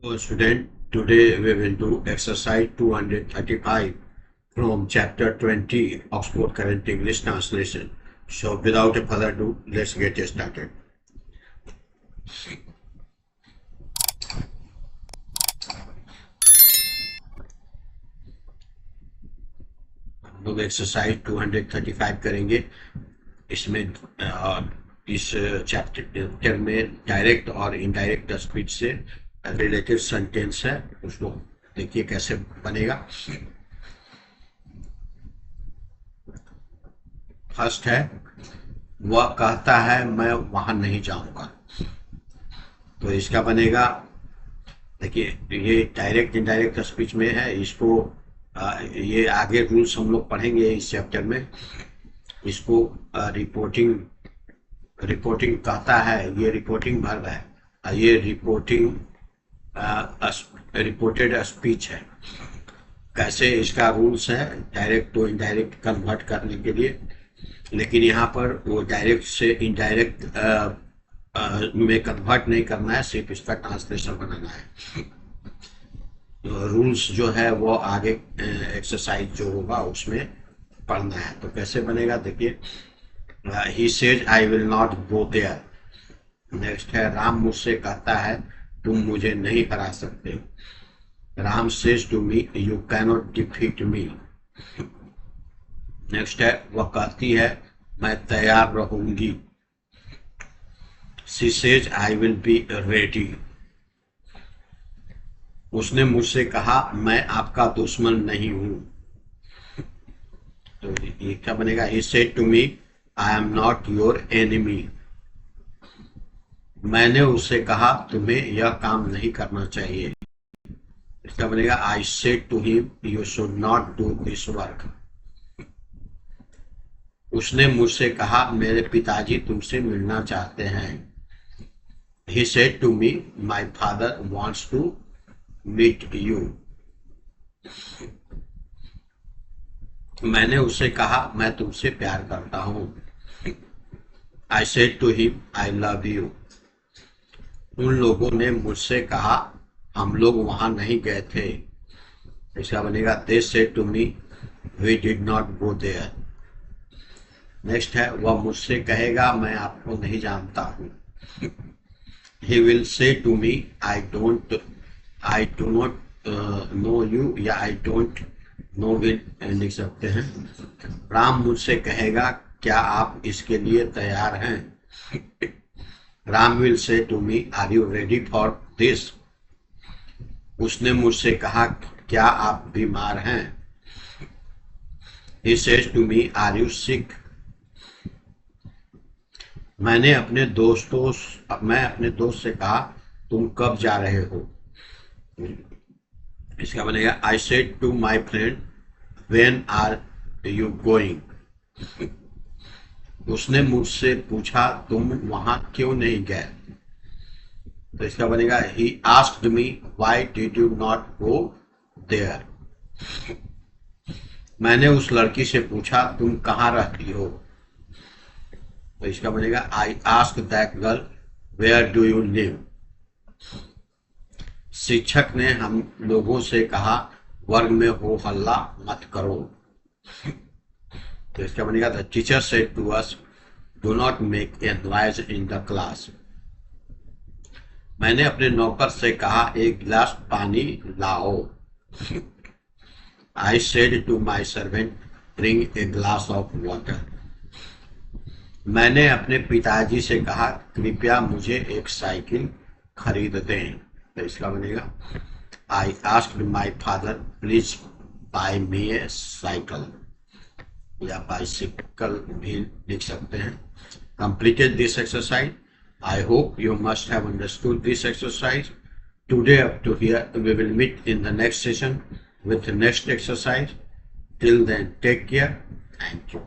Hello student, today we will do exercise 235 from chapter 20 Oxford Current English Translation. So without further ado, let's get started. हम लोग exercise 235 करेंगे। इसमें इस chapter में direct और indirect speech से related sentence है, उसको देखिए कैसे बनेगा। फर्स्ट है, वह कहता है मैं वहां नहीं जाऊंगा। तो इसका बनेगा, देखिए ये डायरेक्ट इनडायरेक्ट स्पीच में है। इसको ये आगे रूल्स हम लोग पढ़ेंगे इस चैप्टर में। इसको रिपोर्टिंग कहता है, ये रिपोर्टिंग वर्ब है, ये रिपोर्टेड स्पीच है। कैसे इसका रूल्स है डायरेक्ट टू इनडायरेक्ट कन्वर्ट करने के लिए, लेकिन यहाँ पर वो डायरेक्ट से इनडायरेक्ट में कन्वर्ट नहीं करना है, सिर्फ इसका ट्रांसलेशन बनाना है। तो रूल्स जो है वो आगे एक्सरसाइज जो होगा उसमें पढ़ना है। तो कैसे बनेगा देखिए, he says I will not go there. Next है, राम मुझसे कहता है तुम मुझे नहीं हरा सकते। Ram says to me you cannot defeat me. Next है, वह कहती है मैं तैयार रहूंगी। She says I will be ready. उसने मुझसे कहा मैं आपका दुश्मन नहीं हूं। तो ये क्या बनेगा, he said to me I am not your enemy. मैंने उससे कहा तुम्हें यह काम नहीं करना चाहिए। इसका बनेगा, I said to him you should not do this work. उसने मुझसे कहा मेरे पिताजी तुमसे मिलना चाहते हैं। He said to me my father wants to meet you. मैंने उससे कहा मैं तुमसे प्यार करता हूं। I said to him I love you. उन लोगों ने मुझसे कहा हम लोग वहां नहीं गए थे। इसका बनेगा, they said to me we did not go there. Next है, वह मुझसे कहेगा मैं आपको नहीं जानता हूं। He will say to me I do not know you, या आई डोंट नो विल लिख सकते हैं। राम मुझसे कहेगा क्या आप इसके लिए तैयार हैं। Ram will say to me are you ready for this. उसने मुझसे कहा क्या आप बीमार हैं। He says to me are you sick. मैं अपने दोस्त से कहा तुम कब जा रहे हो। इसका बनेगा, I said to my friend when are you going. उसने मुझसे पूछा तुम वहां क्यों नहीं गए। तो इसका बनेगा, he asked me why did you not go there. मैंने उस लड़की से पूछा तुम कहाँ रहती हो। तो इसका बनेगा, I ask that girl where do you live. शिक्षक ने हम लोगों से कहा वर्ग में हो हल्ला मत करो। तो इसका बनेगा, the teacher said to us do not make a noise in the class. मैंने अपने नौकर से कहा एक गिलास पानी लाओ। I said to my servant bring a glass of water. मैंने अपने पिताजी से कहा कृपया मुझे एक साइकिल खरीद दें। तो इसका बनेगा, I asked my father please buy me a cycle, या बाइसिकल भी लिख सकते हैं। Completed this exercise. I hope you must have understood this exercise. Today up to here, we will meet in the next session with the next exercise. Till then, take care. Thank you.